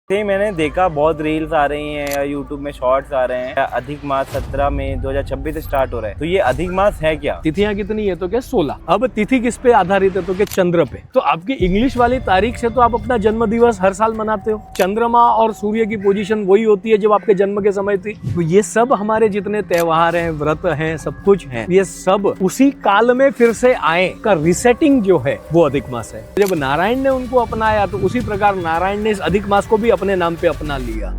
ही मैंने देखा बहुत रील्स आ रही हैं या यूट्यूब में शॉर्ट्स आ रहे हैं, अधिक मास 17 मई 2026 से स्टार्ट हो रहा है। तो ये अधिक मास है क्या? तिथियां कितनी है? तो क्या 16। अब तिथि किस पे आधारित है? तो क्या चंद्र पे। तो आपकी इंग्लिश वाली तारीख से तो आप अपना जन्म दिवस हर साल मनाते हो। चंद्रमा और सूर्य की पोजीशन वही होती है जब आपके जन्म के समय थी। तो ये सब हमारे जितने त्योहार हैं, व्रत हैं, सब कुछ है, ये सब उसी काल में फिर से आए का रिसेटिंग जो है वो अधिक मास है। जब नारायण ने उनको अपनाया तो उसी प्रकार नारायण ने इस अधिक मास को भी अपने नाम पे अपना लिया।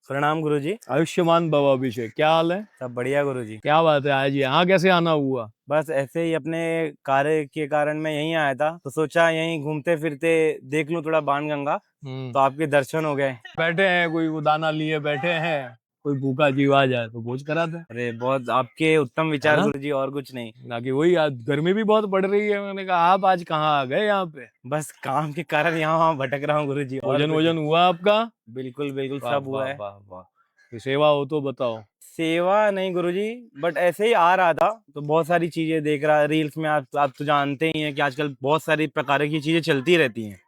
प्रणाम गुरुजी। आयुष्मान भव अभिषेक, क्या हाल है? सब बढ़िया गुरुजी। क्या बात है, आज यहाँ कैसे आना हुआ? बस ऐसे ही अपने कार्य के कारण मैं यहीं आया था, तो सोचा यहीं घूमते फिरते देख लूं थोड़ा बाणगंगा। तो आपके दर्शन हो गए। बैठे हैं, कोई उदाना लिए बैठे हैं, कोई भूखा जीव आ जाए तो भोज करा दे। अरे बहुत आपके उत्तम विचार गुरुजी, और कुछ नहीं। ना कि वही आज गर्मी भी बहुत बढ़ रही है। मैंने कहा आप आज कहाँ आ गए यहाँ पे? बस काम के कारण यहाँ वहाँ भटक रहा हूँ गुरुजी। और भोजन कुछ वोजन हुआ आपका? बिल्कुल बिल्कुल वाह सब हुआ वाह है। वाह वाह। कोई सेवा हो तो बताओ। सेवा नहीं गुरुजी, बट ऐसे ही आ रहा था तो बहुत सारी चीजें देख रहा रील्स में। आप तो जानते ही हैं कि आजकल बहुत सारी प्रकार की चीजें चलती रहती हैं।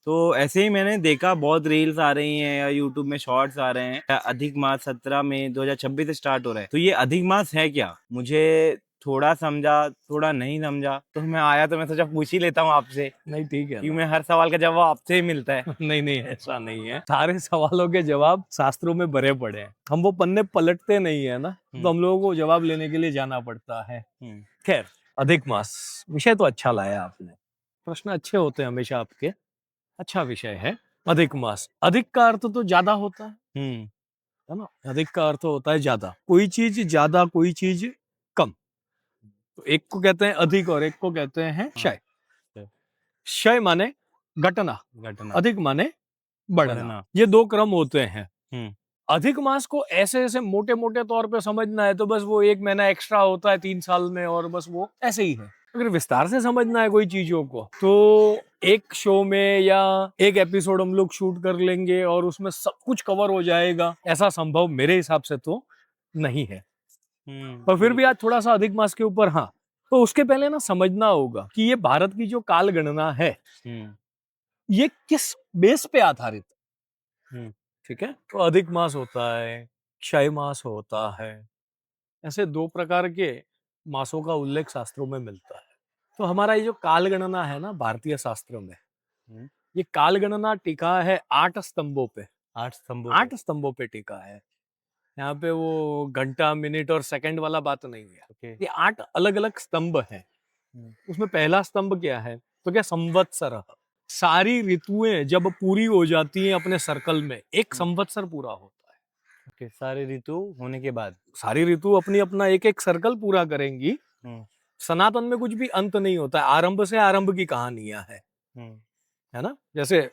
तो ऐसे ही मैंने देखा बहुत रील्स आ रही हैं या यूट्यूब में शॉर्ट्स आ रहे हैं, अधिक मास 17 मई 2026 से स्टार्ट हो रहा है। तो ये अधिक मास है क्या? मुझे थोड़ा समझा, थोड़ा नहीं समझा, तो मैं आया तो मैं सोचा पूछ ही लेता हूँ आपसे। नहीं ठीक है क्योंकि ना। मैं हर सवाल का जवाब आपसे ही मिलता है। नहीं नहीं, ऐसा नहीं है। सारे सवालों के जवाब शास्त्रों में भरे पड़े हैं, हम वो पन्ने पलटते नहीं है ना, तो हम लोगों को जवाब लेने के लिए जाना पड़ता है। खैर, अधिक मास विषय तो अच्छा लाया आपने। प्रश्न अच्छे होते हैं हमेशा आपके। अच्छा विषय है अधिक मास। अधिक का अर्थ तो ज्यादा होता है ना। अधिक का अर्थ होता है ज्यादा। कोई चीज ज्यादा, कोई चीज कम। तो एक को कहते हैं अधिक और एक को कहते हैं क्षय। क्षय माने घटना, अधिक माने बढ़ना। ये दो क्रम होते हैं। अधिक मास को ऐसे ऐसे मोटे मोटे तौर पे समझना है तो बस वो 1 महीना एक्स्ट्रा होता है 3 साल में, और बस वो ऐसे ही है। अगर विस्तार से समझना है कोई चीजों को तो एक शो में या एक एपिसोड हम लोग शूट कर लेंगे और उसमें सब कुछ कवर हो जाएगा, ऐसा संभव मेरे हिसाब से तो नहीं है। पर फिर भी आज थोड़ा सा अधिक मास के ऊपर, हाँ, तो उसके पहले ना समझना होगा कि ये भारत की जो काल गणना है ये किस बेस पे आधारित है। ठीक है, तो अधिक मास होता है, क्षय मास होता है, ऐसे दो प्रकार के मासों का उल्लेख शास्त्रों में मिलता है। तो हमारा ये जो काल गणना है ना भारतीय शास्त्र में, ये काल गणना टिका है 8 स्तंभों पे। 8 स्तंभों पे टिका है। यहाँ पे वो घंटा, मिनट और सेकंड वाला बात नहीं है। ये 8 अलग अलग स्तंभ हैं। उसमें पहला स्तंभ क्या है? तो क्या संवत्सर। सारी ऋतुएं जब पूरी हो जाती हैं अपने सर्कल में, एक संवत्सर पूरा होता है। सारी ऋतु होने के बाद सारी ऋतु अपनी अपना एक एक सर्कल पूरा करेंगी। सनातन में कुछ भी अंत नहीं होता है, आरंभ से आरंभ की कहानियां है ना। जैसे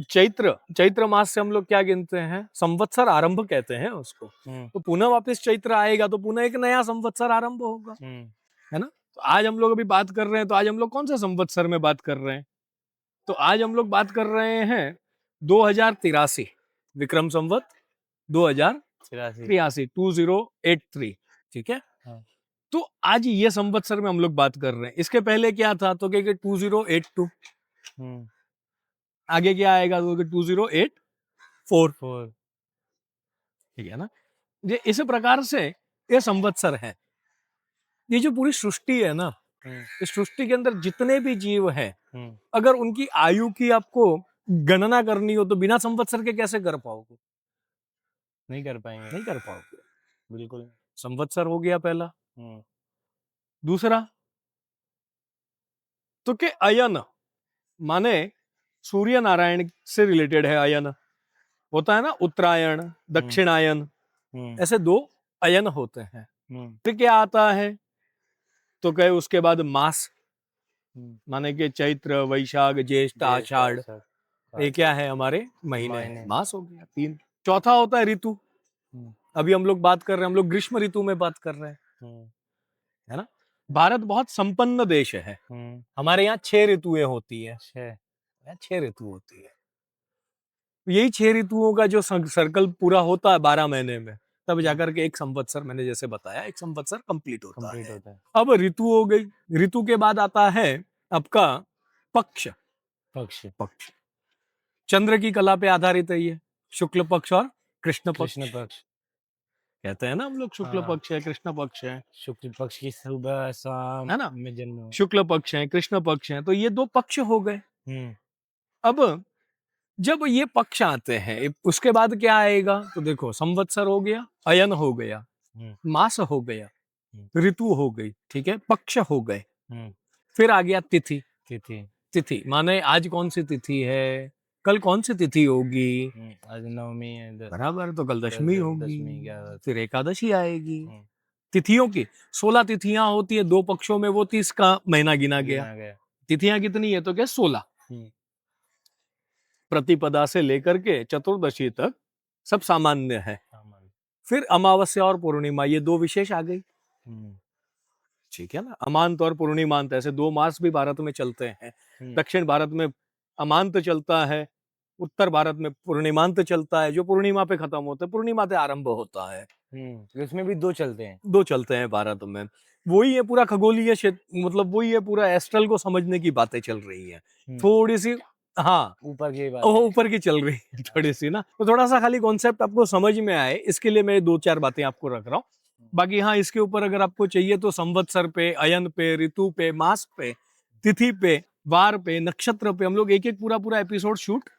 चैत्र मास से हम लोग क्या गिनते हैं? संवत्सर आरंभ कहते हैं उसको। तो पुनः वापस चैत्र आएगा तो पुनः एक नया संवत्सर आरंभ होगा, है ना। तो आज हम लोग अभी बात कर रहे हैं, तो आज हम लोग कौन से संवत्सर में बात कर रहे हैं? तो आज हम लोग बात कर रहे हैं 2083 विक्रम संवत 2083, 2083। ठीक है। तो आज ये संवत्सर में हम लोग बात कर रहे हैं। इसके पहले क्या था? तो क्या 2082। आगे क्या आएगा? तो 2084। ठीक है ना। ये इस प्रकार से ये संवत्सर है। ये जो पूरी सृष्टि है ना, इस सृष्टि के अंदर जितने भी जीव हैं, अगर उनकी आयु की आपको गणना करनी हो तो बिना संवत्सर के कैसे कर पाओगे? नहीं कर पाएंगे। नहीं कर पाओगे। बिल्कुल। संवत्सर हो गया पहला। दूसरा तो के अयन माने सूर्य नारायण से रिलेटेड है। अयन होता है ना, उत्तरायण, दक्षिणायन, ऐसे दो अयन होते हैं। तो क्या आता है? तो कहे उसके बाद मास, माने कि चैत्र, वैशाख, ज्येष्ठ, आषाढ़, ये क्या है? हमारे महीने हैं। मास हो गया 3। चौथा होता है ऋतु। अभी हम लोग बात कर रहे हैं, हम लोग ग्रीष्म ऋतु में बात कर रहे हैं, है ना। भारत बहुत संपन्न देश है। हमारे यहाँ 6 ऋतुएं होती है। 6 ऋतु होती है। यही 6 ऋतुओं का जो सर्कल पूरा होता है 12 महीने में, तब जाकर के एक संवत्सर, मैंने जैसे बताया, एक संवत्सर कंप्लीट होता है। अब ऋतु हो गई। ऋतु के बाद आता है आपका पक्ष, पक्ष, पक्ष चंद्र की कला पे आधारित है ये, शुक्ल पक्ष और कृष्ण पक्ष। कृष्ण पक्ष, कहते हैं ना हम लोग शुक्ल हाँ। पक्ष है, कृष्ण पक्ष है शुक्ल पक्ष की सुबह शाम ना? में जन्म हुआ। शुक्ल पक्ष है, कृष्ण पक्ष है, तो ये दो पक्ष हो गए। अब जब ये पक्ष आते हैं उसके बाद क्या आएगा, तो देखो संवत्सर हो गया, अयन हो गया, मास हो गया, ऋतु हो गई, ठीक है, पक्ष हो गए, फिर आ गया तिथि। तिथि, तिथि माने आज कौन सी तिथि है, कल कौन सी तिथि होगी, आज नवमी है, बराबर, तो कल दशमी होगी, दशमी, 11, फिर एकादशी आएगी। तिथियों की 16 तिथियां होती है, दो पक्षों में वो 30 का महीना गिना गया। तिथियां कितनी है, तो क्या 16। प्रतिपदा से लेकर के चतुर्दशी तक सब सामान्य है। फिर अमावस्या और पूर्णिमा, ये दो विशेष आ गई, ठीक है ना। अमांत और पूर्णिमांत, ऐसे दो मास भी भारत में चलते हैं। दक्षिण भारत में अमांत चलता है, उत्तर भारत में पूर्णिमांत चलता है, जो पूर्णिमा पे खत्म होता है, पूर्णिमा से आरंभ होता है। इसमें भी दो चलते हैं, दो चलते हैं भारत में। वही है पूरा खगोलीय क्षेत्र, मतलब वही है पूरा एस्ट्रल को समझने की बातें चल रही है, थोड़ी सी, हाँ ऊपर की बात, ऊपर की चल रही है थोड़ी सी ना, तो थोड़ा सा खाली कॉन्सेप्ट आपको समझ में आए इसके लिए मैं दो चार बातें आपको रख रहा हूँ। बाकी हाँ, इसके ऊपर अगर आपको चाहिए तो संवत्सर पे, अयन पे, ऋतु पे, मास पे, तिथि पे, वार पे, नक्षत्र पे हम लोग एक एक पूरा पूरा एपिसोड शूट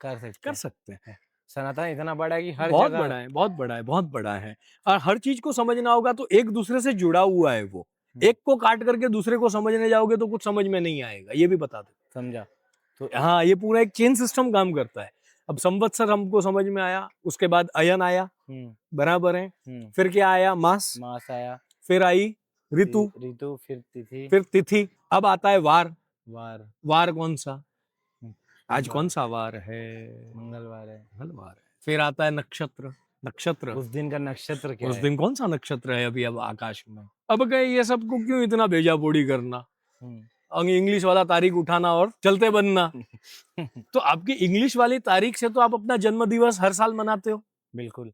कर सकते हैं। सनातन इतना बड़ा है कि हर बहुत जगह बड़ा है, बहुत बड़ा है, बहुत बड़ा है, और हर चीज को समझना होगा तो एक दूसरे से जुड़ा हुआ है वो। एक को काट करके दूसरे को समझने जाओगे तो कुछ समझ में नहीं आएगा, ये भी बता दो, समझा। तो हाँ, ये पूरा एक चेन सिस्टम काम करता है। अब संवत्सर हमको समझ में आया, उसके बाद अयन आया, बराबर है, फिर क्या आया, मास, मास आया, फिर आई ऋतु, ऋतु, फिर तिथि, फिर तिथि, अब आता है वार। वार, वार कौन सा, आज कौन सा वार है, मंगलवार है, मंगलवार है। फिर आता है नक्षत्र, नक्षत्र उस दिन का नक्षत्र क्या उस है, दिन कौन सा नक्षत्र है अभी अब आकाश में। अब कहे ये सबको क्यों इतना भेजा बोड़ी करना, इंग्लिश वाला तारीख उठाना और चलते बनना। तो आपकी इंग्लिश वाली तारीख से तो आप अपना जन्म दिवस हर साल मनाते हो, बिल्कुल।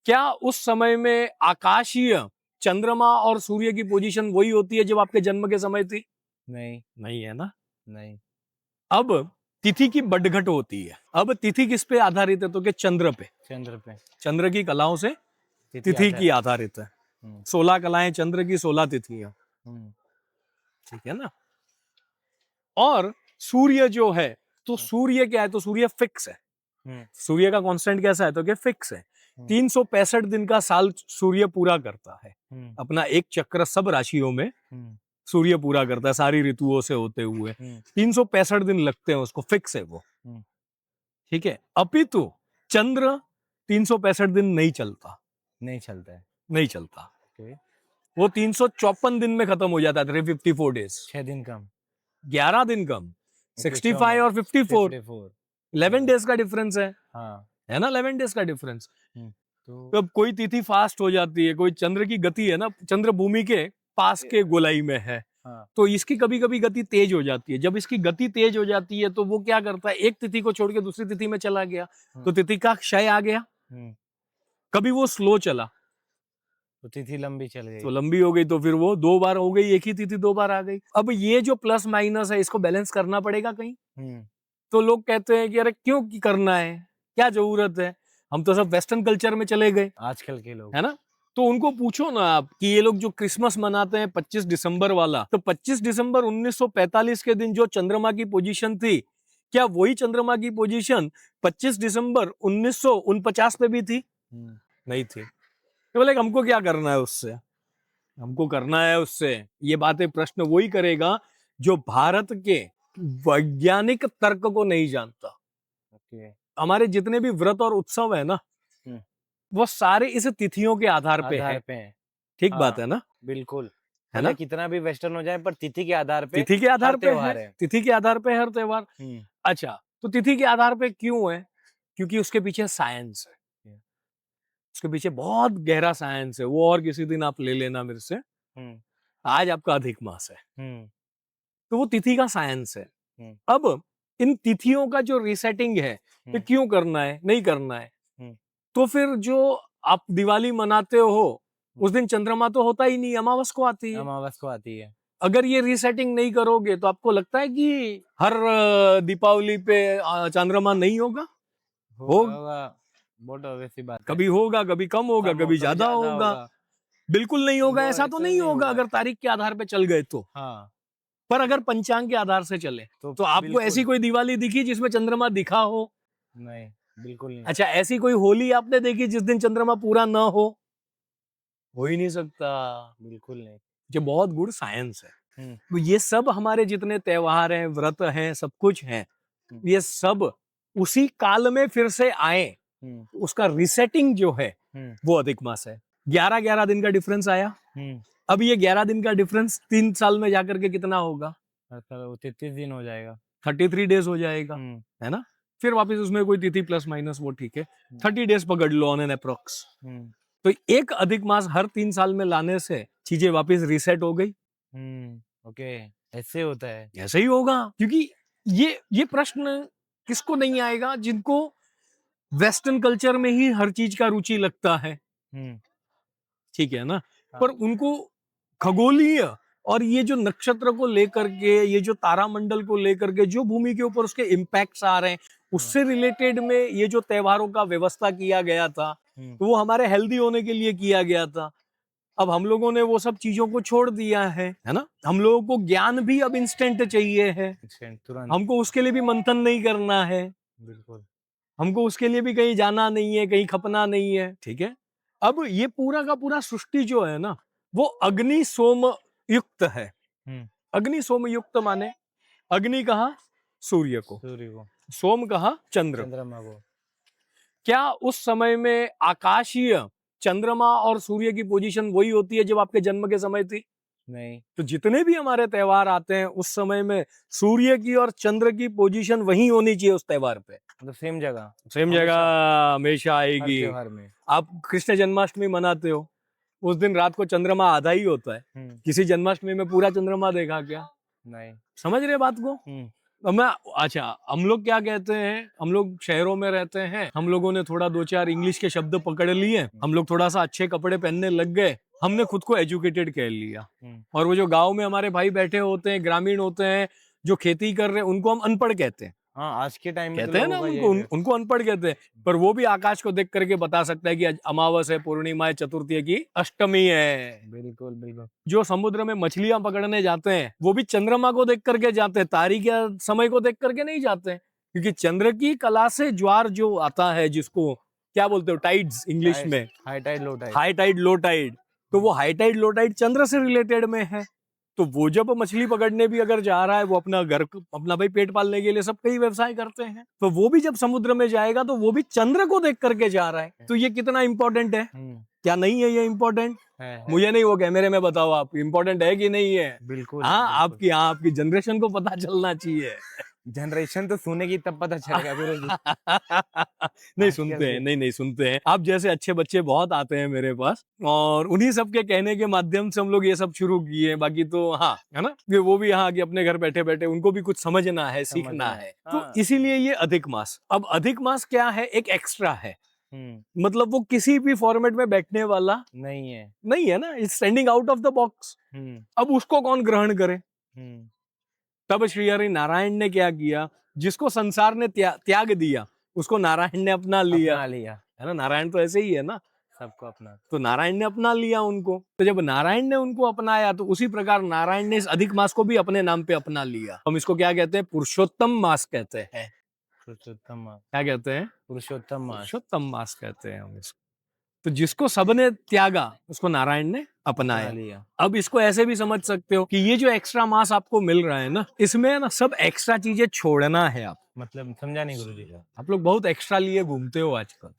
क्या उस समय में आकाशीय चंद्रमा और सूर्य की पोजीशन वही होती है जब आपके जन्म के समय थी? नहीं, नहीं है ना। नहीं, अब तिथि की बढ़घट होती है। अब तिथि किस पे आधारित है, तो क्या चंद्र पे, चंद्र पे, चंद्र की कलाओं से तिथि की आधारित है। 16 कलाएं चंद्र की, 16 तिथियां, ठीक है ना। और सूर्य जो है, तो सूर्य क्या है, तो सूर्य फिक्स है। सूर्य का कांस्टेंट कैसा है, तो क्या फिक्स है। 365 दिन का साल सूर्य पूरा करता है, अपना एक चक्र सब राशियों में सूर्य पूरा करता है, सारी ऋतुओं से होते हुए 365 दिन लगते हैं उसको, फिक्स है वो, ठीक है। अपितु चंद्र 365 दिन नहीं चलता, नहीं चलता है, नहीं चलता, वो 354 दिन में खत्म हो जाता है, 354 डेज, 6 दिन कम, 11 दिन कम, 65 और 54, 11 डेज का डिफरेंस है, हाँ, है ना, 11 डेज का डिफरेंस। तो अब कोई तिथि फास्ट हो जाती है, कोई चंद्र की गति है ना, चंद्र भूमि के पास के गोलाई में है, तो इसकी कभी कभी गति तेज हो जाती है। जब इसकी गति तेज हो जाती है तो वो क्या करता है, एक तिथि को छोड़ के दूसरी तिथि में चला गया, तो तिथि का क्षय आ गया। कभी वो स्लो चला तो तिथि लंबी चल गई, तो लंबी हो गई, तो फिर वो 2 बार हो गई, एक ही तिथि 2 बार आ गई। अब ये जो प्लस माइनस है इसको बैलेंस करना पड़ेगा कहीं। तो लोग कहते हैं कि अरे क्यों करना है, क्या जरूरत है, हम तो सब वेस्टर्न कल्चर में चले गए आजकल के लोग, है ना। तो उनको पूछो ना आप कि ये लोग जो क्रिसमस मनाते हैं 25 दिसंबर वाला, तो 25 दिसंबर 1945 के दिन जो चंद्रमा की पोजीशन थी, क्या वही चंद्रमा की पोजीशन 25 दिसंबर 1949 पे भी थी? नहीं थी। तो बोले हमको क्या करना है उससे, हमको करना है उससे, ये बातें प्रश्न वही करेगा जो भारत के वैज्ञानिक तर्क को नहीं जानता। हमारे जितने भी व्रत और उत्सव है ना, वो सारे इस तिथियों के आधार पे है। ठीक बात है ना, बिल्कुल, है ना, कितना भी वेस्टर्न हो जाए पर तिथि के आधार पे, तिथि के आधार पे है, तिथि के आधार पे हर त्योहार। अच्छा, तो तिथि के आधार पे क्यों है, क्योंकि उसके पीछे साइंस है, उसके पीछे बहुत गहरा साइंस है, वो और किसी दिन आप ले लेना मेरे से। आज आपका अधिक मास है, तो वो तिथि का साइंस है। अब इन तिथियों का जो रीसेटिंग है, ये क्यों करना है, नहीं करना है, तो फिर जो आप दिवाली मनाते हो उस दिन चंद्रमा तो होता ही नहीं, अमावस को आती है, अमावस को आती है, अगर ये रीसेटिंग नहीं करोगे तो आपको लगता है कि हर दीपावली पे चंद्रमा नहीं होगा? होगा, बहुत ऑब्वियस सी बात है। कभी होगा, कभी कम होगा, कभी ज्यादा होगा, बिल्कुल नहीं होगा वो ऐसा तो ऐसे नहीं नहीं होगा होगा। अगर तारीख के आधार पे चल गए तो। हाँ, पर अगर पंचांग के आधार से चले तो आपको बिल्कुल। ऐसी कोई दिवाली दिखी जिसमें चंद्रमा दिखा हो? नहीं, बिल्कुल नहीं। अच्छा, ऐसी कोई होली आपने देखी जिस दिन चंद्रमा पूरा ना हो ही नहीं सकता। बिल्कुल नहीं। ये बहुत गुड साइंस है। हम्म, तो ये सब हमारे जितने त्योहार हैं, व्रत हैं, सब कुछ हैं, हम्म, ये सब उसी काल में फिर से आए, हम्म, उसका रिसेटिंग जो है हम्म, वो अधिक मास है। 11-11 दिन का डिफरेंस आया। हम्म। अब ये 11 दिन का डिफरेंस 3 साल में जाकर के कितना होगा? अच्छा, वो 33 दिन हो जाएगा। 33 डेज हो जाएगा, है ना? फिर वापस उसमें कोई तिथि प्लस माइनस वो ठीक है, 30 डेज पकड़ लो ऑन एन अप्रोक्स। तो एक अधिक मास हर 3 साल में लाने से चीजें वापस रीसेट हो गई। ओके, ऐसे होता है। ऐसे ही होगा, क्योंकि ये प्रश्न किसको नहीं आएगा जिनको वेस्टर्न कल्चर में ही हर चीज का रुचि लगता है, ठीक है ना? पर उनको खगोलीय और ये जो नक्षत्र को लेकर के, ये जो तारामंडल को लेकर के जो भूमि के ऊपर उसके इम्पैक्ट्स आ रहे हैं, उससे रिलेटेड में ये जो त्योहारों का व्यवस्था किया गया था, तो वो हमारे हेल्दी होने के लिए किया गया था। अब हम लोगों ने वो सब चीजों को छोड़ दिया है ना? हम लोगों को ज्ञान भी अब इंस्टेंट चाहिए है, तुरंत। हमको उसके लिए भी मंथन नहीं करना है, बिल्कुल। हमको उसके लिए भी कहीं जाना नहीं है, कहीं खपना नहीं है, ठीक है? अब ये पूरा का पूरा सृष्टि जो है ना, वो अग्नि सोम युक्त है। अग्नि सोम युक्त माने अग्नि कहा? सूर्य को। सूर्य को। सोम कहा? चंद्रमा को। क्या उस समय में आकाशीय चंद्रमा और सूर्य की पोजीशन वही होती है जब आपके जन्म के समय थी? नहीं। तो जितने भी हमारे त्योहार आते हैं उस समय में सूर्य की और चंद्र की पोजीशन वही होनी चाहिए उस त्योहार पे, मतलब सेम जगह। सेम जगह हमेशा आएगी। त्योहार में आप कृष्ण जन्माष्टमी मनाते हो, उस दिन रात को चंद्रमा आधा ही होता है। किसी जन्माष्टमी में पूरा चंद्रमा देखा क्या? नहीं। समझ रहे बात को? मैं अच्छा, हम लोग क्या कहते हैं, हम लोग शहरों में रहते हैं, हम लोगों ने थोड़ा 2-4 इंग्लिश के शब्द पकड़ लिए, हम लोग थोड़ा सा अच्छे कपड़े पहनने लग गए, हमने खुद को एजुकेटेड कह लिया। और वो जो गांव में हमारे भाई बैठे होते हैं, ग्रामीण होते हैं, जो खेती कर रहे हैं, उनको हम अनपढ़ कहते हैं। हाँ, आज के टाइम में कहते हैं ना उनको अनपढ़ कहते हैं, पर वो भी आकाश को देख करके बता सकता है कि आज अमावस है, पूर्णिमा है, चतुर्थी है कि अष्टमी है। बिल्कुल बिल्कुल। जो समुद्र में मछलियां पकड़ने जाते हैं वो भी चंद्रमा को देख करके जाते हैं, तारीख या समय को देख करके नहीं जाते हैं, क्योंकि चंद्र की कला से ज्वार जो आता है, जिसको क्या बोलते हो, टाइड्स इंग्लिश में, high tide low tide. High tide low tide, तो वो हाई टाइड लो टाइड चंद्र से रिलेटेड में है। तो वो जब मछली पकड़ने भी अगर जा रहा है, वो अपना घर, अपना भाई पेट पालने के लिए सब कई व्यवसाय करते हैं, तो वो भी जब समुद्र में जाएगा तो वो भी चंद्र को देख करके जा रहा है। तो ये कितना इंपॉर्टेंट है? क्या नहीं है ये इंपॉर्टेंट? मुझे नहीं, वो कैमरे में बताओ आप, इंपॉर्टेंट है कि नहीं है? बिल्कुल। हाँ, आपकी जनरेशन को पता चलना चाहिए। जनरेशन तो सुनेगी तब पता चलेगा नहीं सुनते हैं, नहीं सुनते हैं। आप जैसे अच्छे बच्चे बहुत आते हैं मेरे पास, और उन्हीं सब के कहने के माध्यम से हम लोग ये सब शुरू किए। बाकी तो हाँ, है ना, वो भी यहाँ कि अपने घर बैठे बैठे उनको भी कुछ समझना है, सीखना है। तो इसीलिए ये अधिक मास। अब अधिक मास क्या है? एक एक्स्ट्रा है, मतलब वो किसी भी फॉर्मेट में बैठने वाला नहीं है ना, it's standing out of the box. अब उसको कौन ग्रहण करे? तब श्री हरि नारायण ने क्या किया? जिसको संसार ने त्याग दिया, उसको नारायण ने अपना लिया, है ना? नारायण तो ऐसे ही है ना, सबको अपना। तो नारायण ने अपना लिया उनको। तो जब नारायण ने उनको अपनाया, तो उसी प्रकार नारायण ने इस अधिक मास को भी अपने नाम पे अपना लिया। हम इसको क्या कहते हैं? पुरुषोत्तम मास कहते हैं। पुरुषोत्तम मास क्या कहते हैं? पुरुषोत्तम मास कहते हैं हम इसको। तो जिसको सबने त्यागा, उसको नारायण ने अपनाया लिया। अब इसको ऐसे भी समझ सकते हो कि ये जो एक्स्ट्रा मास आपको मिल रहा है ना, इसमें ना सब एक्स्ट्रा चीजें छोड़ना है आप। मतलब समझा नहीं गुरुजी? आप लोग बहुत एक्स्ट्रा लिए घूमते हो आजकल।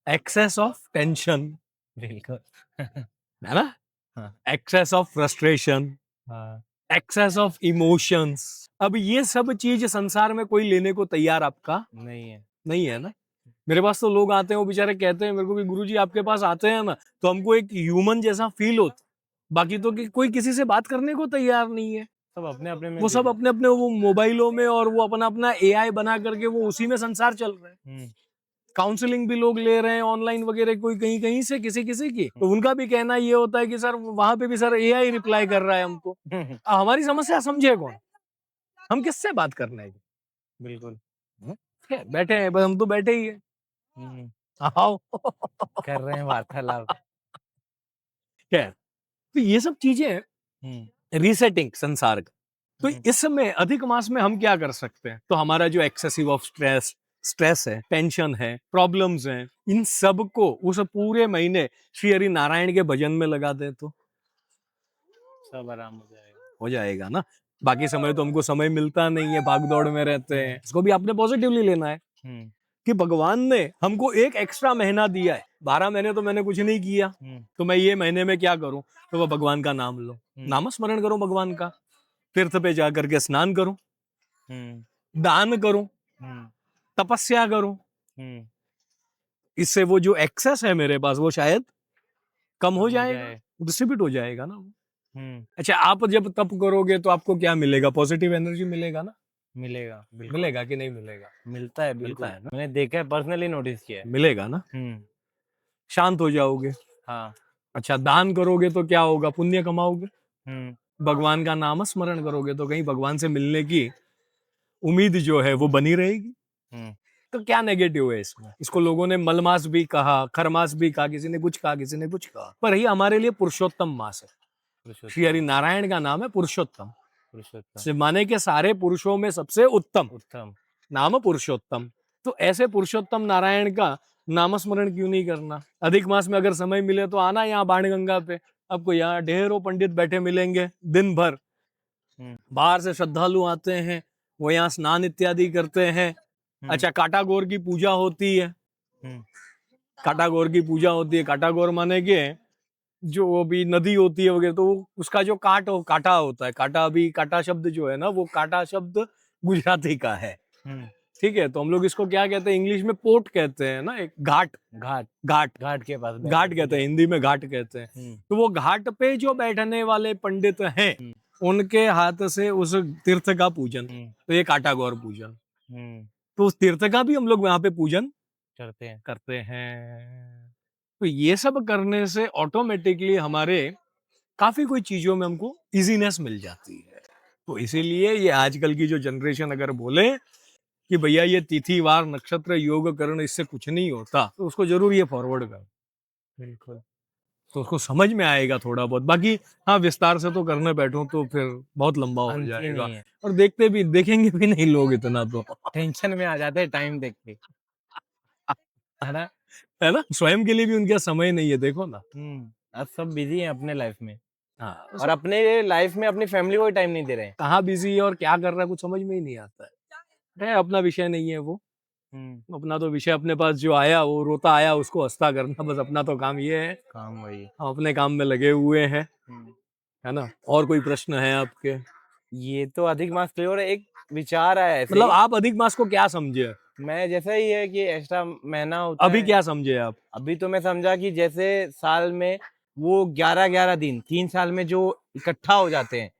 एक्सेस ऑफ टेंशन, बिल्कुल, है ना? Excess of frustration, excess of emotions. अब ये सब चीज संसार में कोई लेने को तैयार आपका नहीं है ना। मेरे पास तो लोग आते हैं, वो बेचारे कहते हैं मेरे को कि गुरुजी आपके पास आते हैं ना, तो हमको एक ह्यूमन जैसा फील होता, बाकी तो कोई किसी से बात करने को तैयार नहीं है। सब अपने अपने में, वो सब अपने अपने वो मोबाइलों में, और वो अपना अपना एआई बना करके वो उसी में संसार चल रहा है। काउंसलिंग भी लोग ले रहे हैं ऑनलाइन वगैरह, कोई कहीं कहीं से किसी किसी की, तो उनका भी कहना ये होता है कि सर वहां पे भी सर एआई रिप्लाई कर रहा है हमको। हमारी समस्या समझे कौन? हम किससे बात करना है? बिल्कुल। क्या, बैठे हैं बस, हम तो बैठे ही है। आओ। कर रहे हैं वार्तालाप। क्या, तो ये सब चीजें रीसेटिंग संसार का। तो इसमें अधिक मास में हम क्या कर सकते हैं? तो हमारा जो एक्सेसिव ऑफ स्ट्रेस है, टेंशन है, प्रॉब्लम्स हैं, इन सब को उस पूरे महीने श्री हरि नारायण के भजन में लगा दे तो सब आराम हो जाएगा ना। बाकी समय तो हमको समय मिलता नहीं है, भाग दौड़ में रहते हैं। इसको भी आपने पॉजिटिवली लेना है कि भगवान ने हमको एक एक्स्ट्रा महीना दिया है। 12 महीने तो मैंने कुछ नहीं किया, तो मैं ये महीने में क्या करूं? तो वह भगवान का नाम लो, नाम स्मरण करो भगवान का, तीर्थ पे जा करके स्नान करो, दान करो, तपस्या करो। इससे वो जो एक्सेस है मेरे पास वो शायद कम हो जाएगा, डिस्ट्रीब्यूट हो जाएगा ना। अच्छा, आप जब तप करोगे तो आपको क्या मिलेगा? पॉजिटिव एनर्जी मिलेगा ना? मिलेगा। मिलेगा कि नहीं मिलेगा? मिलता है, बिल्कुल मिलता है ना? मैंने देखा है, पर्सनली नोटिस किया है। मिलेगा ना। शांत हो जाओगे। हाँ। अच्छा, दान करोगे तो क्या होगा? पुण्य कमाओगे। हम्म। भगवान का नाम स्मरण करोगे तो कहीं भगवान से मिलने की उम्मीद जो है वो बनी रहेगी। तो क्या नेगेटिव है इसमें? इसको लोगों ने मलमास भी कहा, खरमास भी कहा, किसी ने कुछ कहा, किसी ने कुछ कहा, पर ये हमारे लिए पुरुषोत्तम मास है। श्री हरि नारायण का नाम है पुरुषोत्तम। माने के सारे पुरुषों में सबसे उत्तम नाम पुरुषोत्तम। तो ऐसे पुरुषोत्तम नारायण का नामस्मरण क्यों नहीं करना? अधिक मास में अगर समय मिले तो आना यहाँ बाणगंगा पे। आपको यहाँ ढेरों पंडित बैठे मिलेंगे दिन भर। बाहर से श्रद्धालु आते हैं, वो यहाँ स्नान इत्यादि करते हैं। अच्छा, काटागोर की पूजा होती है। काटागोर की पूजा होती है। काटागोर माने के जो भी नदी होती है वगैरह, तो उसका जो काटा होता है, काटा, अभी काटा शब्द जो है ना, वो काटा शब्द गुजराती का है। ठीक है, तो हम लोग इसको क्या कहते हैं? इंग्लिश में पोर्ट कहते हैं ना, एक घाट। घाट के पास घाट कहते हैं, हिंदी में घाट कहते हैं। तो वो घाट पे जो बैठने वाले पंडित हैं, उनके हाथ से उस तीर्थ का पूजन, तो ये काटागौर पूजन। तो उस तीर्थ का भी हम लोग यहाँ पे पूजन करते हैं। तो ये सब करने से ऑटोमेटिकली हमारे काफी कोई चीजों में हमको इजीनेस मिल जाती है। तो इसीलिए ये आजकल की जो जनरेशन अगर बोले कि भैया ये तिथि वार नक्षत्र योग करण इससे कुछ नहीं होता, तो उसको जरूर ये फॉरवर्ड कर। बिल्कुल। तो उसको समझ में आएगा थोड़ा बहुत। बाकी हाँ, विस्तार से तो करने बैठो तो फिर बहुत लंबा हो जाएगा, और देखेंगे भी नहीं लोग इतना, तो टेंशन में आ जाते हैं टाइम देख के, है ना। स्वयं के लिए भी उनका समय नहीं है, देखो ना। अब सब बिजी हैं अपने लाइफ में। हाँ, और अपने लाइफ में अपनी फैमिली को टाइम नहीं दे रहे हैं। कहाँ बिजी है और क्या कर रहा है कुछ समझ में ही नहीं आता है। अपना विषय नहीं है वो। अपना तो विषय अपने पास जो आया वो रोता आया, उसको हंसता करना, बस अपना तो काम ये है। काम वही, हम अपने काम में लगे हुए हैं, है ना। और कोई प्रश्न है आपके? ये तो अधिक मास क्लियर है। एक विचार आया है, मतलब आप अधिक मास को क्या समझे? मैं जैसा ही है कि एक्स्ट्रा महीना होता अभी है। क्या समझे आप? अभी तो मैं समझा कि जैसे साल में वो 11-11 दिन 3 साल में जो इकट्ठा हो जाते हैं,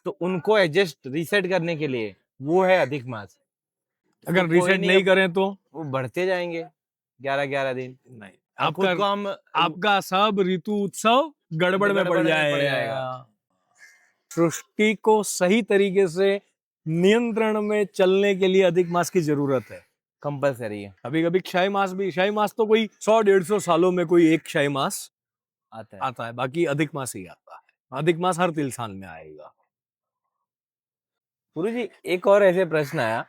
तो उनको एडजस्ट रीसेट करने के लिए वो है अधिक मास। अगर रीसेट नहीं करें तो वो बढ़ते जाएंगे 11-11 दिन। नहीं, आपका सब ऋतु उत्सव गड़बड़ में पड़ जाएगा। सृष्टि को सही तरीके से नियंत्रण में चलने के लिए अधिक मास की जरूरत है, कंपलसरी है। कभी कभी क्षय मास तो कोई 100-150 सालों में कोई एक क्षय मास आता है, बाकी अधिक मास ही आता है। अधिक मास हर 3 साल में आएगा। गुरु जी, एक और ऐसे प्रश्न आया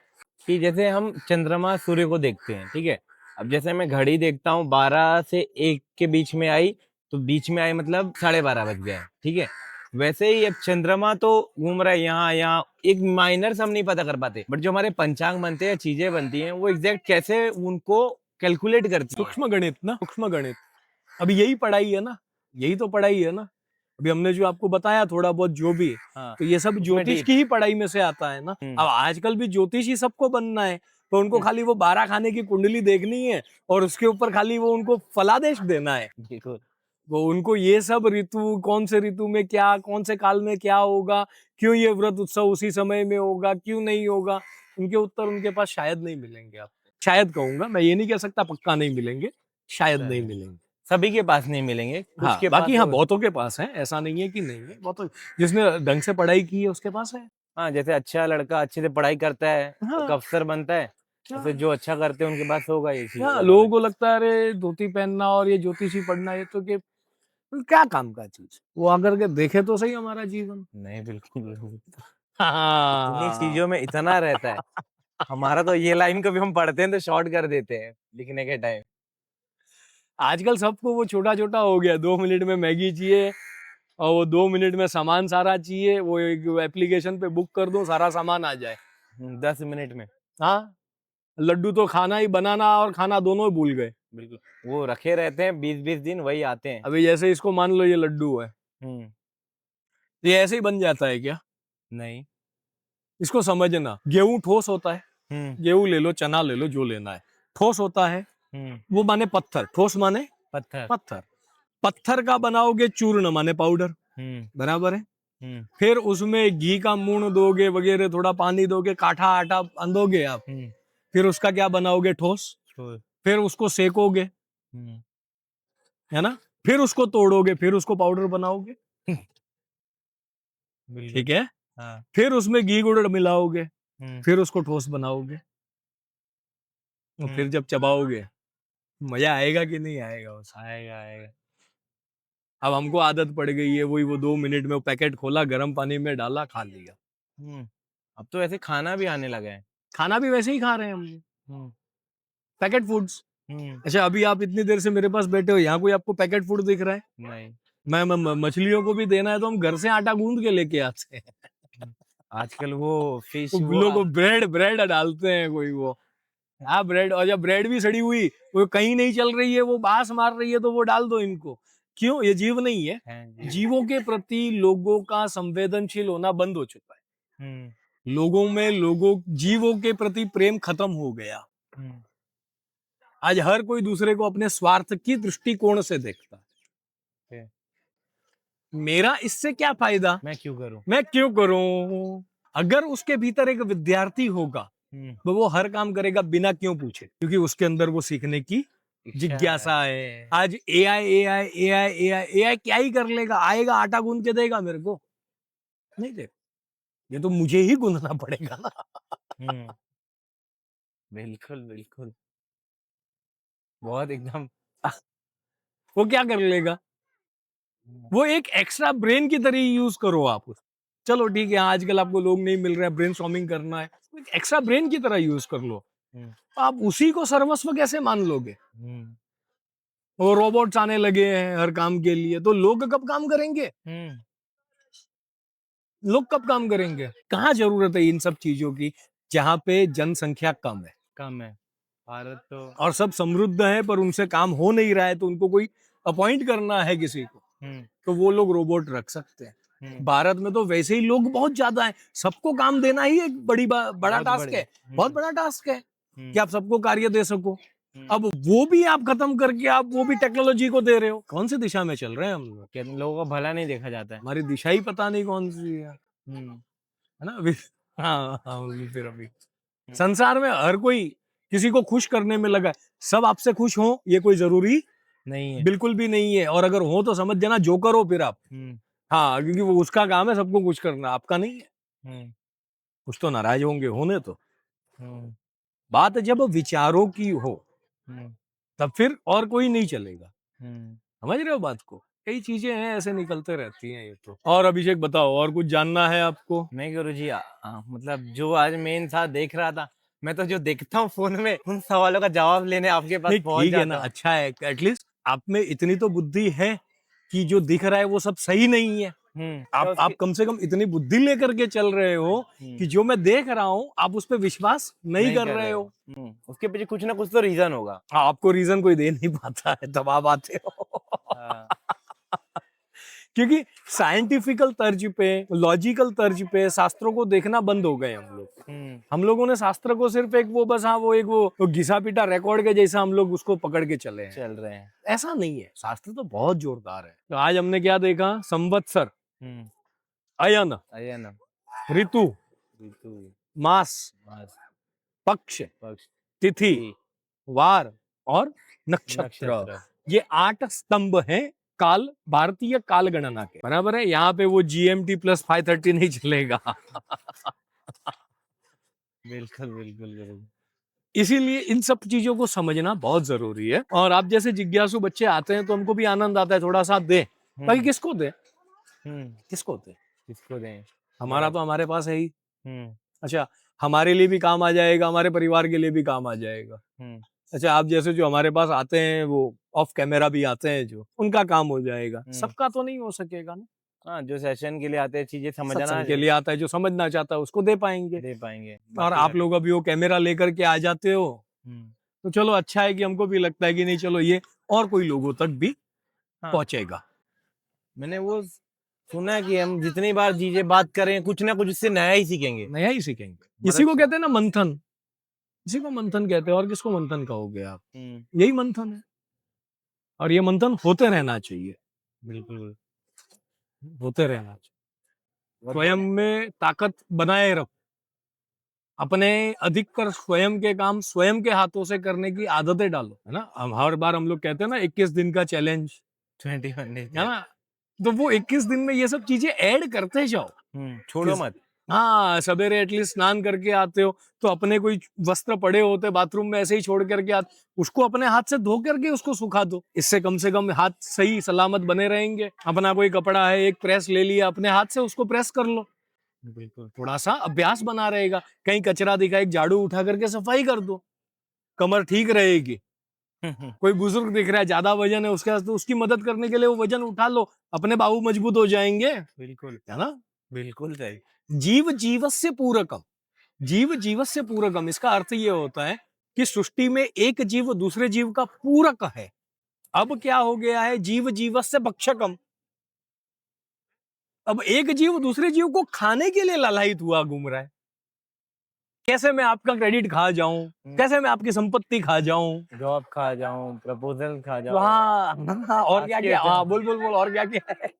कि जैसे हम चंद्रमा सूर्य को देखते हैं, ठीक है। अब जैसे मैं घड़ी देखता हूँ 12 से 1 के बीच में आई, तो बीच में आई मतलब 12:30 बज गया, ठीक है। वैसे ही अब चंद्रमा तो घूम रहा है यहाँ यहाँ, एक माइनर हम नहीं पता कर पाते, बट जो हमारे पंचांग बनते हैं, चीजें बनती हैं, वो एग्जैक्ट कैसे उनको कैलकुलेट करती है? सूक्ष्म गणित। अभी यही पढ़ाई है ना, यही तो पढ़ाई है ना। अभी हमने जो आपको बताया थोड़ा बहुत जो भी, तो ये सब ज्योतिष की ही पढ़ाई में से आता है ना। अब आजकल भी ज्योतिष ही सबको बनना है, तो उनको खाली वो 12 खाने की कुंडली देखनी है और उसके ऊपर खाली वो उनको फलादेश देना है। वो उनको ये सब ऋतु, कौन से ऋतु में क्या, कौन से काल में क्या होगा, क्यों ये व्रत उत्सव उसी समय में होगा, क्यों नहीं होगा, उनके उत्तर उनके पास शायद नहीं मिलेंगे आपको। शायद कहूंगा, मैं ये नहीं कह सकता पक्का नहीं मिलेंगे, शायद नहीं सही। मिलेंगे। सभी के पास नहीं मिलेंगे, कुछ हाँ के बाकी पास हाँ हो। बहुतों के पास है, ऐसा नहीं है कि नहीं है, बहुत जिसने ढंग से पढ़ाई की है उसके पास है। हाँ, जैसे अच्छा लड़का अच्छे से पढ़ाई करता है, एक हाँ अफसर बनता है, हाँ ऐसे जो अच्छा करते हैं उनके पास होगा ये चीज हाँ, वगैरह लोगों भी। को लगता है अरे धोती पहनना और ये ज्योतिषी पढ़ना ये तो कि क्या काम का चीज, वो आकर के देखे तो सही हमारा जीवन। नहीं, बिल्कुल बिल्कुल। इन्हीं हाँ चीजों में इतना रहता है। हमारा तो ये लाइन कभी हम पढ़ते हैं तो शॉर्ट कर देते हैं लिखने के टाइम। आजकल सबको वो छोटा छोटा हो गया, 2 मिनट में मैगी चाहिए और वो 2 मिनट में सामान सारा चाहिए, वो एक एप्लीकेशन पे बुक कर दो सारा सामान आ जाए। 10 मिनट में। हाँ लड्डू तो खाना ही, बनाना और खाना दोनों ही भूल गए। बिल्कुल, वो रखे रहते हैं 20-20 दिन, वही आते हैं। अभी जैसे इसको मान लो ये लड्डू है, हम्म। ये ऐसे ही बन जाता है क्या? नहीं। इसको समझना, गेहूं ठोस होता है, हम्म। गेहूं ले लो चना ले लो जो लेना है, ठोस होता है, हम्म। वो माने पत्थर, ठोस माने पत्थर। पत्थर, पत्थर का बनाओगे चूर्ण माने पाउडर, हम्म। बराबर है। हम्म। फिर उसमें घी का मूण दोगे वगैरह, थोड़ा पानी दोगे, काठा आटा अंदोगे आप, हम्म। फिर उसका क्या बनाओगे ठोस, छोड़। फिर उसको सेकोगे, हम्म। है ना, फिर उसको तोड़ोगे, फिर उसको पाउडर बनाओगे, बिल्कुल। ठीक है, हाँ। फिर उसमें घी गुड़ मिलाओगे, हम्म। फिर उसको ठोस बनाओगे, और फिर जब चबाओगे मजा आएगा कि नहीं आएगा उसमें? आएगा आएगा। अब हमको आदत पड़ गई है, वही वो 2 मिनट में वो पैकेट खोला, गर्म पानी में डाला, खा लिया। अब तो ऐसे खाना भी आने लगा है। खाना भी वैसे ही खा रहे हैं हम, हम्म। Packet foods. हम्म। अच्छा अभी आप इतनी देर से मेरे पास बैठे हो, यहाँ कोई आपको पैकेट फूड दिख रहा है? नहीं। मछलियों को भी देना है तो हम घर से आटा गूंद के लेके आते हैं। हम्म। आजकल वो फिश वो वो लोग ब्रेड ब्रेड डालते हैं कोई वो, हाँ ब्रेड, और जब ब्रेड भी सड़ी हुई, वो कहीं नहीं चल रही है, वो बास मार रही है, तो वो डाल दो इनको। क्यों? ये जीव नहीं है। हैं जी। जीवों के प्रति लोगों का संवेदनशील होना बंद हो चुका है, हम्म। लोगों में लोगों जीवों के प्रति प्रेम खत्म हो गया। हम्म। आज हर कोई दूसरे को अपने स्वार्थ की दृष्टिकोण से देखता है, फिर मेरा इससे क्या फायदा, मैं क्यों करूं। मैं क्यों करूं। अगर उसके भीतर एक विद्यार्थी होगा हम्म। तो वो हर काम करेगा बिना क्यों पूछे, क्योंकि उसके अंदर वो सीखने की इच्छा है। जिज्ञासा है। आज AI AI AI AI AI क्या ही कर लेगा, आएगा आटा गूंद के देगा मेरे को? नहीं देगा, ये तो मुझे ही गूंदना पड़ेगा ना। हम्म। बिल्कुल बिल्कुल। बहुत एकदम। वो क्या कर लेगा? वो एक एक्स्ट्रा ब्रेन की तरह यूज करो आप उस, चलो ठीक है आजकल आपको लोग नहीं मिल रहे हैं, ब्रेन स्टॉर्मिंग करना है, एक्स्ट्रा ब्रेन की तरह यूज कर लो। हम्म। आप उसी को सर्वस्व कैसे मान लोगे? हम्म। वो रोबोट्स आने लगे हैं हर काम के लिए, तो लोग कब काम करेंगे? हम्म। लोग कब काम करेंगे? कहाँ जरूरत है इन सब चीजों की, जहाँ पे जनसंख्या कम है कम है। भारत तो। और सब समृद्ध है, पर उनसे काम हो नहीं रहा है, तो उनको कोई अपॉइंट करना है किसी को, हम्म। तो वो लोग रोबोट रख सकते हैं। हम्म। भारत में तो वैसे ही लोग बहुत ज्यादा है, सबको काम देना ही एक बड़ा बहुत टास्क बड़े। है, बहुत बड़ा टास्क है कि हम्म। आप सबको कार्य दे सको। हम्म। अब वो भी आप खत्म करके आप वो भी टेक्नोलॉजी को दे रहे हो, कौन सी दिशा में चल रहे हैं हम लोग? क्या लोगों का भला नहीं देखा जाता है। हमारी दिशा ही पता नहीं कौन सी है हम्म। है ना अभी। हाँ हाँ फिर अभी संसार में हर कोई किसी को खुश करने में लगा है, सब आपसे खुश हो ये कोई जरूरी नहीं है। बिल्कुल भी नहीं है, और अगर हो तो समझ जाना जो करो फिर आप, हम्म। हाँ क्योंकि वो उसका काम है सबको खुश करना, आपका नहीं है। हम्म। कुछ तो नाराज होंगे होने तो, हम्म। बात जब विचारों की हो हम्म। तब फिर और कोई नहीं चलेगा। हम्म। समझ रहे हो बात को? कई चीजें हैं ऐसे निकलते रहती हैं ये तो। और अभिषेक बताओ, और कुछ जानना है आपको? नहीं गुरुजी, मतलब जो आज मेन था देख रहा था, मैं तो जो देखता हूँ फोन में उन सवालों का जवाब लेने आपके पास नहीं पहुंच ठीक है ना, जाता हूँ। अच्छा है एटलीस्ट आप में इतनी तो बुद्धि है कि जो दिख रहा है वो सब सही नहीं है। तो आप कम से कम इतनी बुद्धि लेकर के चल रहे हो कि जो मैं देख रहा हूँ आप उस पर विश्वास नहीं कर रहे हो। उसके पीछे कुछ ना कुछ तो रीजन होगा। आपको रीजन कोई दे नहीं पाता है तब आप आते हो। हाँ। क्योंकि साइंटिफिकल तर्ज पे, लॉजिकल तर्ज पे शास्त्रों को देखना बंद हो गए हम लोग। हम लोगों ने शास्त्र को सिर्फ एक वो बस, हाँ वो एक वो घिसा पीटा रिकॉर्ड के जैसा हम लोग उसको पकड़ के चले हैं, चल रहे हैं। ऐसा नहीं है, शास्त्र तो बहुत जोरदार है। तो आज हमने क्या देखा? संवत्सर, अयन, अयन, ऋतु, ऋतु, मास, मास, पक्ष, पक्ष, तिथि, जी, वार और नक्षत्र। नक्षत्र। ये 8 स्तंभ हैं काल, भारतीय काल गणना के, बराबर है। यहाँ पे वो GMT प्लस 530 नहीं चलेगा। बिल्कुल, बिल्कुल गुरुजी। इसीलिए इन सब चीजों को समझना बहुत जरूरी है। और आप जैसे जिज्ञासु बच्चे आते हैं तो हमको भी आनंद आता है, थोड़ा सा दे भाई, हुँ, किसको दे, हुँ, किसको दे, किसको दें? हमारा बड़ा तो हमारे पास है ही। हुँ, अच्छा, हमारे लिए भी काम आ जाएगा, हमारे परिवार के लिए भी काम आ जाएगा। हुँ, अच्छा, आप जैसे जो हमारे पास आते हैं, वो ऑफ कैमरा भी आते हैं, जो उनका काम हो जाएगा, हुँ। सबका तो नहीं हो सकेगा ना। हाँ, जो सेशन के लिए आते हैं चीज़ें समझना सत्संग के लिए आता है, जो समझना चाहता है उसको दे पाएंगे। दे पाएँगे, और बाकी का आप लोग अभी वो कैमरा लेकर के आ जाते हो, हुँ, तो चलो अच्छा है कि हमको भी लगता है कि नहीं, चलो ये और कोई लोगों तक भी हाँ, पहुंचेगा। मैंने वो सुना है कि हम जितनी बार चीज़ें बात करें, कुछ ना कुछ इससे नया ही सीखेंगे। नया ही सीखेंगे। बड़ा इसी को अच्छा कहते हैं ना मंथन, इसी को मंथन कहते हैं। और किसको मंथन कहोगे आप? हुँ, यही मंथन है। और ये मंथन होते रहना चाहिए, बिल्कुल। होते रहना चाहिए। बहुत स्वयं में ताकत बनाए रखो, अपने अधिकतर स्वयं के काम स्वयं के हाथों से करने की आदतें डालो, है ना। हम हर बार हम लोग कहते हैं ना 21 दिन का चैलेंज, 21 डेज़ है ना। तो वो 21 दिन में ये सब चीजें ऐड करते जाओ। छोड़ो किस- मत। हाँ, सवेरे एटलीस्ट स्नान करके आते हो तो अपने कोई वस्त्र पड़े होते बाथरूम में ऐसे ही छोड़ करके आते, उसको अपने हाथ से धो करके उसको सुखा दो। इससे कम से कम हाथ सही सलामत बने रहेंगे। अपना कोई कपड़ा है, एक प्रेस ले लिया, अपने हाथ से उसको प्रेस कर लो, बिल्कुल। थोड़ा सा अभ्यास बना रहेगा। कहीं कचरा दिखा, एक झाड़ू उठा करके सफाई कर दो, कमर ठीक रहेगी। कोई बुजुर्ग दिख रहा है, ज्यादा वजन है उसके, तो उसकी मदद करने के लिए वो वजन उठा लो, अपने बाहु मजबूत हो जाएंगे, बिल्कुल, है ना। बिल्कुल सही। जीव जीवस्य पूरकम, जीव जीवस्य पूरकम, इसका अर्थ ये होता है कि सृष्टि में एक जीव दूसरे जीव का पूरक है। अब क्या हो गया है, जीव जीवस्य भक्षकम। अब एक जीव दूसरे जीव को खाने के लिए ललायित हुआ घूम रहा है। कैसे मैं आपका क्रेडिट खा जाऊं, हुँ, कैसे मैं आपकी संपत्ति खा जाऊं। जॉब खा जाऊँ, प्रपोज़ल खा जाऊँ, हाँ, और आज क्या के क्या, हाँ टाइम बोल बोल बोल, और क्या क्या है।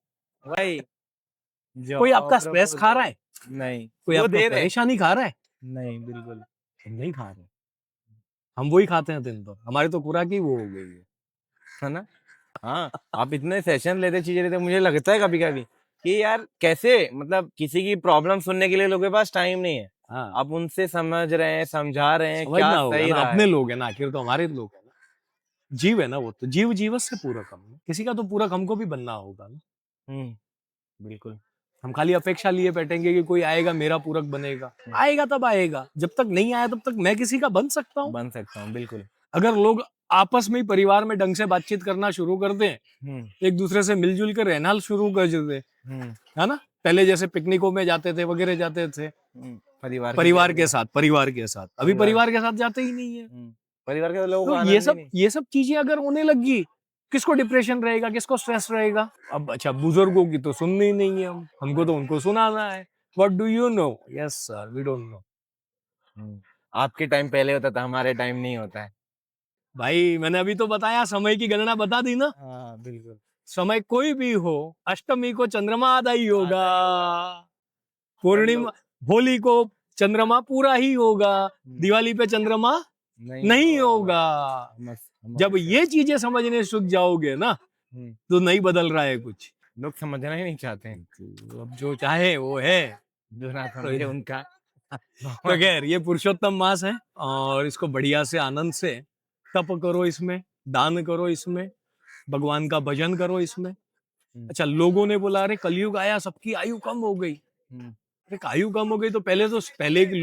वही कोई जॉब, आपका स्ट्रेस खा रहा प्रपोज़ल है, नहीं, कोई वो आपका दे रहे हैं। परेशानी खा रहा है, नहीं, बिल्कुल, हम नहीं खा रहे, हम वही खाते हैं दिन भर, हमारी तो खुराक ही वो हो गई है। है ना? हाँ, आप इतने सेशन लेते, चीज़ें लेते, मुझे लगता है कभी-कभी कि यार कैसे मतलब किसी की प्रॉब्लम सुनने के लिए लोगों के पास टाइम नहीं है। हाँ, आप उनसे समझ रहे हैं, समझा रहे हैं, क्या समझना होगा सही ना, रहा अपने है। लोग है ना, आखिर तो हमारे लोग है ना, जीव है ना, वो तो जीव जीवस से पूरक हम, किसी का तो पूरक हमको भी बनना होगा ना। हुँ, बिल्कुल। हम खाली अपेक्षा लिए बैठेंगे कि कोई आएगा मेरा पूरक बनेगा, हुँ, आएगा तब आएगा, जब तक नहीं आया तब तक मैं किसी का बन सकता हूँ। बन सकता हूँ, बिल्कुल। अगर लोग आपस में ही परिवार में ढंग से बातचीत करना शुरू कर दें, हुँ, एक दूसरे से मिलजुल कर रहना शुरू कर दें, हुँ, है ना। पहले जैसे पिकनिकों में जाते थे वगैरह जाते थे परिवार की परिवार के फैमिली साथ, परिवार के साथ, अभी परिवार परिवार के साथ जाते ही नहीं है। परिवार के लोगों को तो आनंद ही नहीं। ये सब चीजें अगर होने लगी, किसको डिप्रेशन रहेगा, किसको स्ट्रेस रहेगा। अब अच्छा, बुजुर्गों की तो सुननी ही नहीं है, हम हमको तो उनको सुनाना है। What do you know, yes sir, we don't know. हुँ, आपके टाइम पहले होता था, हमारे टाइम नहीं होता है। भाई मैंने अभी तो बताया, समय की गणना बता दी ना। हाँ, बिल्कुल। समय कोई भी हो, अष्टमी को चंद्रमा आधा ही होगा, आधा ही होगा। पर पूर्णिमा, लोग होली को चंद्रमा पूरा ही होगा, हुँ, दिवाली पे चंद्रमा नहीं नहीं होगा। होगा। जब अमावस्या ये चीजें समझने सीख जाओगे ना, हुँ, तो नहीं बदल रहा है कुछ। लोग समझना ही नहीं चाहते हैं। तो अब जो चाहे वो है। जो ना तो समझे उनका तो भगवान खैर, ये पुरुषोत्तम मास है, और इसको बढ़िया से आनंद से तप करो, इसमें दान करो, इसमें भगवान का भजन करो इसमें। हुँ, अच्छा, लोगों ने बोला अरे कलयुग आया, सबकी आयु कम हो गई। हुँ, अरे आयु कम हो गई तो पहले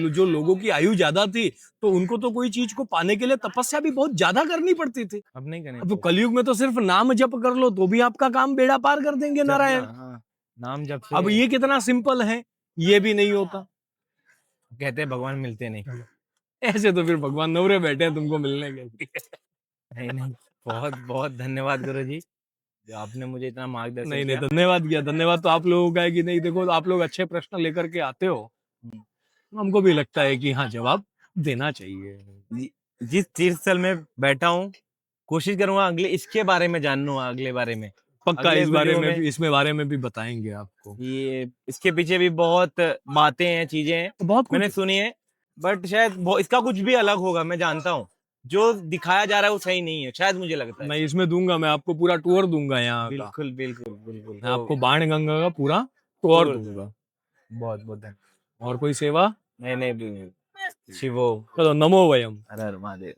जो लोगों की आयु ज्यादा थी, तो उनको तो कोई चीज को पाने के लिए तपस्या भी बहुत ज्यादा करनी पड़ती थी। अब नहीं करनी अब तो पड़ेगी। कलयुग में तो सिर्फ नाम जप कर लो तो भी आपका काम बेड़ा पार कर देंगे जपना नारायण। हाँ, नाम जप अब से ये कितना सिंपल है, ये भी नहीं होता। कहते हैं भगवान मिलते नहीं। ऐसे तो फिर भगवान नवरे बैठे हैं तुमको मिलने के लिए। नहीं, नहीं, बहुत-बहुत धन्यवाद गुरुजी, जो आपने मुझे इतना मार्गदर्शन नहीं नहीं, किया। धन्यवाद किया, धन्यवाद तो आप लोगों का है कि नहीं, देखो आप लोग अच्छे प्रश्न लेकर के आते हो, हुँ, तो हमको भी लगता है कि हाँ, जवाब देना चाहिए। जी, जिस तीर्थस्थल में बैठा हूँ, कोशिश करूँगा अगले इसके बारे में जानूँ अगले बारे में। पक्का अगले इस बारे वीडियो में में भी, इसमें बारे में भी बताएंगे आपको। ये इसके पीछे भी बहुत बातें हैं, चीज़ें हैं। तो बहुत मैंने कुछ, सुनी है बट शायद इसका कुछ भी अलग होगा, मैं जानता हूँ। जो दिखाया जा रहा है वो सही नहीं है, शायद मुझे लगता है। नहीं, इसमें दूंगा, मैं आपको पूरा टूर दूंगा यहाँ का। बिल्कुल बिल्कुल बिल्कुल। मैं आपको बाण गंगा का पूरा टूर टूर दूंगा। बहुत बहुत धन्यवाद। और कोई सेवा? नहीं नहीं शिवो। चलो, नमो वयम। हर हर महादेव।